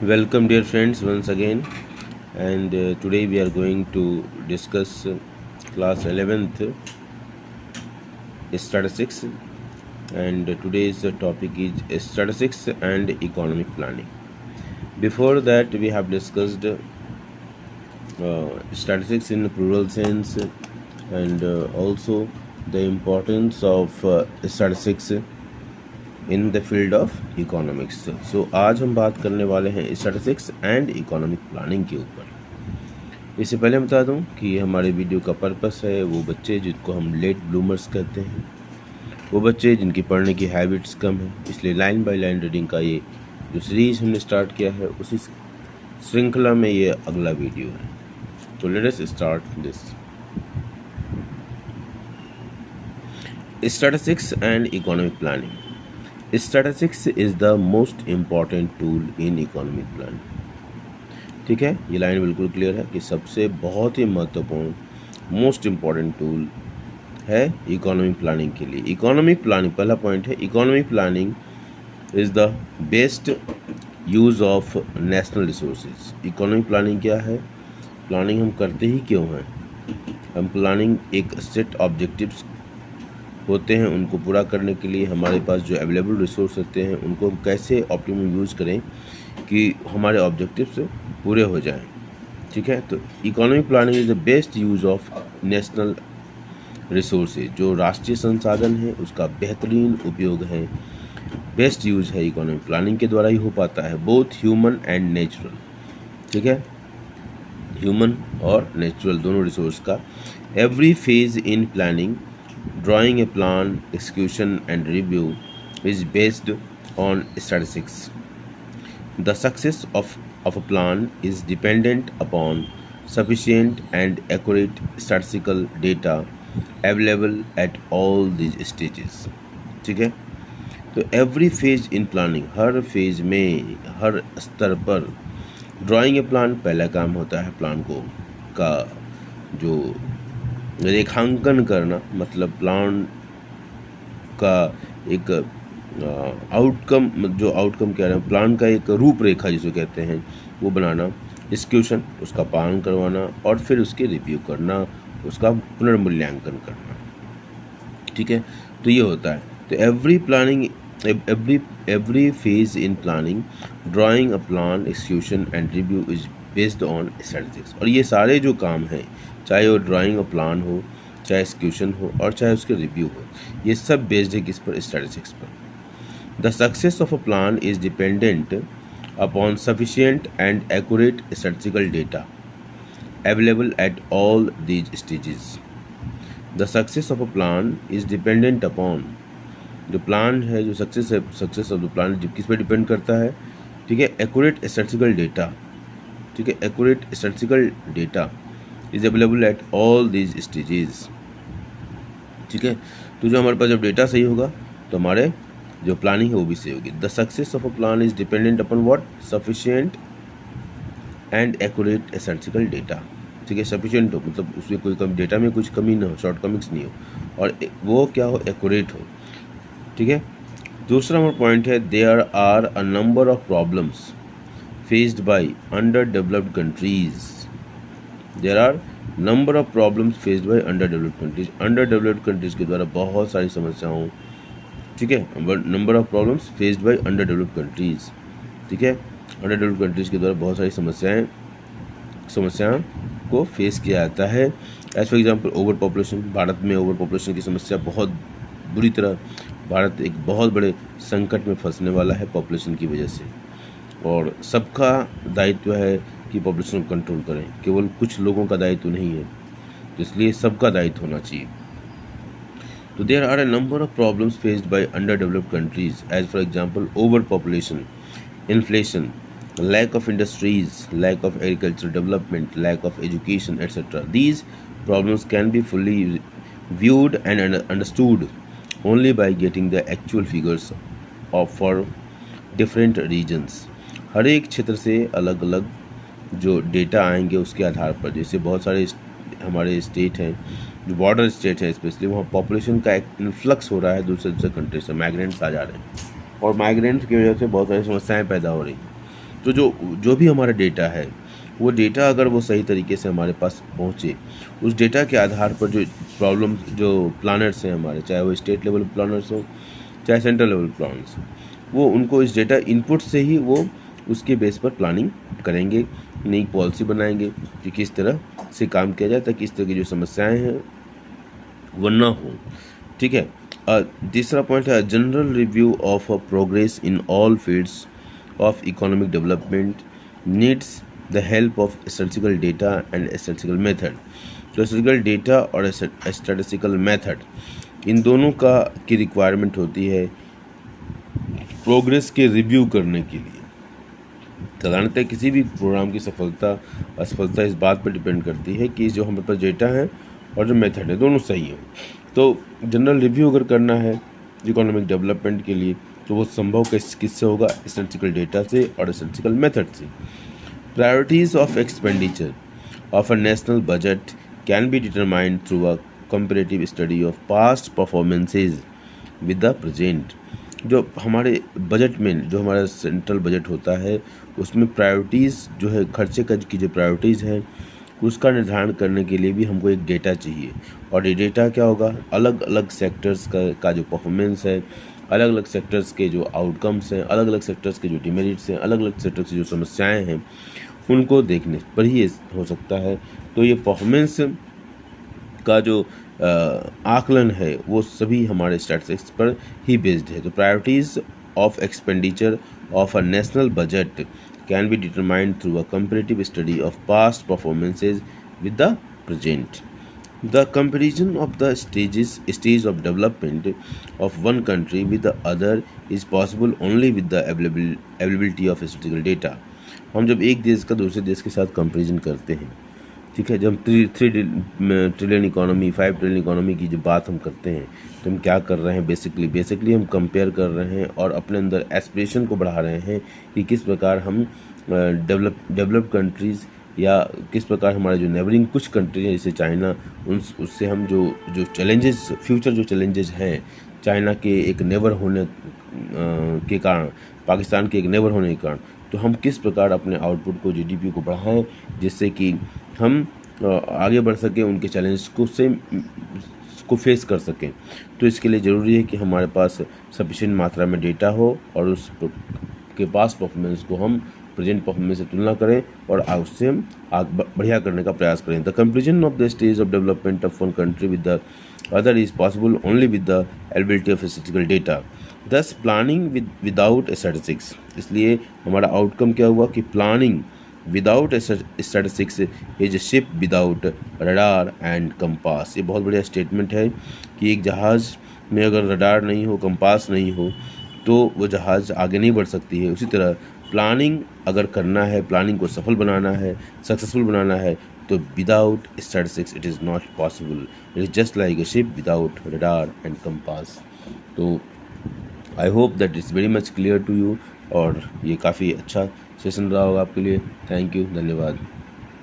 Welcome, dear friends, once again. And today we are going to discuss class 11th statistics. And today's topic is statistics and economic planning. Before that, we have discussed statistics in plural sense and also the importance of statistics in the field of economics. So आज हम बात करने वाले हैं statistics and economic planning के ऊपर। इससे पहले बता दूं कि हमारे वीडियो का पर्पस है वो बच्चे जिनको हम लेट ब्लूमर्स कहते हैं, वो बच्चे जिनकी पढ़ने की हैबिट्स कम है, इसलिए लाइन बाय लाइन रीडिंग का ये जो सीरीज हमने स्टार्ट किया है उसी श्रृंखला में ये अगला वीडियो है। तो let us start this. Statistics and economic planning. Statistics is the most important tool in economic planning. ठीक है, ये लाइन बिल्कुल क्लियर है कि सबसे बहुत ही महत्वपूर्ण मोस्ट इम्पॉर्टेंट टूल है इकोनॉमिक प्लानिंग के लिए। इकोनॉमिक प्लानिंग पहला पॉइंट है, economic planning is the best use of national resources. Economic planning क्या है? प्लानिंग हम करते ही क्यों हैं? हम प्लानिंग एक सेट ऑब्जेक्टिव्स होते हैं, उनको पूरा करने के लिए हमारे पास जो अवेलेबल रिसोर्स होते हैं उनको हम कैसे ऑप्टिमम यूज़ करें कि हमारे ऑब्जेक्टिव्स पूरे हो जाएं। ठीक है, तो economic planning is the best use of national resources. जो राष्ट्रीय संसाधन है उसका बेहतरीन उपयोग है, बेस्ट यूज़ है इकोनॉमिक प्लानिंग के द्वारा ही हो पाता है, बोथ ह्यूमन एंड नेचुरल। ठीक है, ह्यूमन और नेचुरल दोनों रिसोर्स का। Every phase in planning, drawing a plan, execution and review is based on statistics. The success of a plan is dependent upon sufficient and accurate statistical data available at all these stages. ठीक है, तो every phase in planning, her phase में हर स्तर पर drawing ए plan पहला काम होता है प्लान को का जो रेखांकन करना, मतलब प्लान का एक आउटकम, जो आउटकम कह रहे हैं प्लान का एक रूपरेखा जिसे कहते हैं वो बनाना, एग्जीक्यूशन उसका पालन करवाना और फिर उसके रिव्यू करना, उसका पुनर्मूल्यांकन करना। ठीक है, तो ये होता है। तो every phase in planning, drawing a plan, execution and review is based on statistics. और ये सारे जो काम हैं, चाहे वो ड्राइंग अ प्लान हो, चाहे एग्जीक्यूशन हो और चाहे उसके रिव्यू हो, ये सब बेस्ड है किस पर? स्टैटिस्टिक्स पर। The success of a plan is dependent upon sufficient and accurate statistical data available at all these stages. The success of a plan is dependent upon, जो प्लान है, जो सक्सेस है, सक्सेस ऑफ द प्लान जो किस पर depend करता है? ठीक है, एक्यूरेट स्टैटिस्टिकल डेटा। ठीक है, accurate statistical data is available at all these stages. ठीक है, तो जो हमारे पास जब डेटा सही होगा तो हमारे जो प्लानिंग है वो भी सही होगी। The success of a plan is dependent upon what? Sufficient and accurate statistical data. ठीक है, सफिशिएंट हो मतलब उसमें कोई कम, डेटा में कुछ कमी ना हो, शॉर्टकमिंग्स नहीं हो, और वो क्या हो? एक्यूरेट हो। ठीक है, दूसरा हमारा पॉइंट है, there are a number of problems faced by under developed countries. There are number of problems faced by under developed countries. Under developed countries के द्वारा बहुत सारी समस्याओं, ठीक है, number of problems faced by under developed countries. ठीक है, under developed countries के द्वारा बहुत सारी समस्याओं को फेस किया जाता है। As for example over population, भारत में ओवर पॉपुलेशन की समस्या बहुत बुरी तरह, भारत एक बहुत बड़े संकट में फंसने वाला है पॉपुलेशन की वजह से, और सबका दायित्व है कि पॉपुलेशन को कंट्रोल करें, केवल कुछ लोगों का दायित्व नहीं है, तो इसलिए सबका दायित्व होना चाहिए। तो there are a number of problems faced by under developed countries, as for example over population, inflation, lack of industries, lack of agricultural development, lack of education, etc. These problems can be fully viewed and understood only by getting the actual figures of for different regions. हर एक क्षेत्र से अलग अलग जो data आएंगे उसके आधार पर, जैसे बहुत सारे हमारे स्टेट हैं जो बॉर्डर स्टेट है, स्पेशली वहाँ पॉपुलेशन का एक इन्फ्लक्स हो रहा है, दूसरे दूसरे कंट्री से माइग्रेंट्स आ जा रहे हैं, और माइग्रेंट्स की वजह से बहुत सारी समस्याएं पैदा हो रही हैं। तो जो जो भी हमारा डेटा है, वो डेटा अगर वो सही तरीके से हमारे पास पहुँचे, उस डेटा के आधार पर जो प्रॉब्लम जो प्लानर्स हैं हमारे, चाहे वो स्टेट लेवल प्लानर्स हो चाहे सेंट्रल लेवल प्लानर्स हो, वो उनको इस डेटा इनपुट से ही वो उसके बेस पर प्लानिंग करेंगे, नई पॉलिसी बनाएंगे कि किस तरह से काम किया जाए ताकि इस तरह की जो समस्याएं हैं वो ना हो। ठीक है। तीसरा पॉइंट है general review of progress in all fields of economic development needs the help of statistical data and statistical method. तो स्टैटिस्टिकल डेटा और स्टैटिस्टिकल मेथड, इन दोनों का की रिक्वायरमेंट होती है प्रोग्रेस के रिव्यू करने के लिए। साधारणतः किसी भी प्रोग्राम की सफलता असफलता इस बात पर डिपेंड करती है कि जो हमारे पास डेटा है और जो मेथड है दोनों सही है। तो जनरल रिव्यू अगर करना है इकोनॉमिक डेवलपमेंट के लिए तो वो संभव किससे होगा? स्टैटिस्टिकल डेटा से और स्टैटिस्टिकल मेथड से। Priorities of expenditure of a national budget can be determined through a comparative study of past performances with the present. जो हमारे बजट में जो हमारा सेंट्रल बजट होता है उसमें प्रायोरिटीज़ जो है खर्चे की जो प्रायोरिटीज़ है उसका निर्धारण करने के लिए भी हमको एक डेटा चाहिए। और ये डेटा क्या होगा? अलग अलग सेक्टर्स का जो परफॉर्मेंस है, अलग अलग सेक्टर्स के जो आउटकम्स हैं, अलग अलग सेक्टर्स के जो डिमेरिट्स हैं, अलग अलग सेक्टर्स की जो समस्याएं हैं उनको देखने पर ही ये हो सकता है। तो ये परफॉर्मेंस का जो आकलन है वो सभी हमारे स्टैटिस्टिक्स पर ही बेस्ड है। तो priorities of expenditure of a national budget can be determined through a comparative study of past performances with the present. The comparison of the stage of development of one country with the other is possible only with the availability of statistical data। हम जब एक देश का दूसरे देश के साथ comparison करते हैं, ठीक है, जब 3 ट्रिलियन इकोनॉमी 5 ट्रिलियन इकोनॉमी की जो बात हम करते हैं तो हम क्या कर रहे हैं? बेसिकली हम कंपेयर कर रहे हैं और अपने अंदर एस्पिरेशन को बढ़ा रहे हैं कि किस प्रकार हम डेवलप्ड कंट्रीज़ या किस प्रकार हमारे जो नेबरिंग कुछ कंट्री हैं जैसे चाइना, उससे हम जो चैलेंजेस फ्यूचर जो चैलेंजेस हैं चाइना के एक नेबर होने के कारण, पाकिस्तान के एक नेबर होने के कारण, तो हम किस प्रकार अपने आउटपुट को जीडीपी को बढ़ाएं जिससे कि हम आगे बढ़ सकें, उनके चैलेंज को फेस कर सकें। तो इसके लिए ज़रूरी है कि हमारे पास सफिशिएंट मात्रा में डेटा हो और उस के पास परफॉर्मेंस को हम प्रेजेंट परफॉर्मेंस से तुलना करें और उससे हम बढ़िया करने का प्रयास करें। The comparison of the stage of development of one country with the other is possible only with the availability of statistical data. दस प्लानिंग विदाउट स्टैटिस्टिक्स, इसलिए हमारा आउटकम क्या हुआ कि planning without statistics is ship without radar and compass. ये बहुत बढ़िया statement है कि एक जहाज़ में अगर रडार नहीं हो, कंपास नहीं हो तो वो जहाज़ आगे नहीं बढ़ सकती है। उसी तरह प्लानिंग अगर करना है, प्लानिंग को सफल बनाना है, सक्सेसफुल बनाना है, तो without statistics it is not possible. It is just like a ship without radar and compass. तो I hope that is very much clear to you और ये काफ़ी अच्छा सेशन रहा होगा आपके लिए। थैंक यू, धन्यवाद।